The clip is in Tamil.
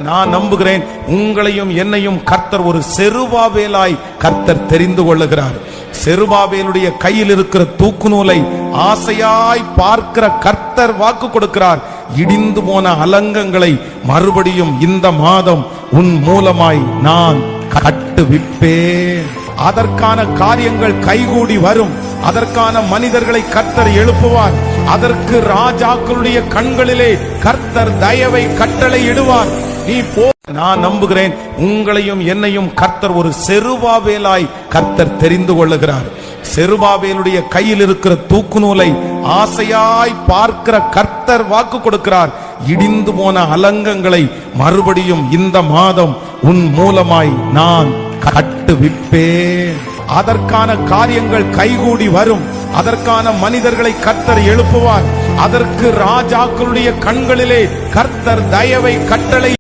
நான் நம்புகிறேன் உங்களையும் என்னையும் கர்த்தர் ஒரு செருபாபேலாய் கர்த்தர் தெரிந்து கொள்ளுகிறார். செருபாபேலுடைய கையில் இருக்கிற தூக்கு நூலை ஆசையாய் பார்க்கிற கர்த்தர் வாக்கு கொடுக்கிறார். இடிந்து போன அலங்கங்களை மறுபடியும் இந்த மாதம் உன் மூலமாய் நான் கட்டுவிப்பேன். அதற்கான காரியங்கள் கைகூடி வரும். அதற்கான மனிதர்களை கர்த்தர் எழுப்புவார். அதற்கு ராஜாக்களுடைய கண்களிலே கர்த்தர் தயவை கட்டளை இடுவார். நீ போ. நான் நம்புகிறேன் உங்களையும் என்னையும் கர்த்தர் ஒரு செருபாபேலாய் கர்த்தர் தெரிந்து கொள்ளுகிறார். செருபாபேலுடைய கையில் இருக்கிற தூக்கு நூலை ஆசையாய் பார்க்கிற கர்த்தர் வாக்கு கொடுக்கிறார். இடிந்து போன அலங்கங்களை மறுபடியும் இந்த மாதம் உன் மூலமாய் நான் கட்டுவிப்பேன். அதற்கான காரியங்கள் கைகூடி வரும். அதற்கான மனிதர்களை கர்த்தர் எழுப்புவார். அதற்கு ராஜாக்களுடைய கண்களிலே கர்த்தர் தயவை கட்டளை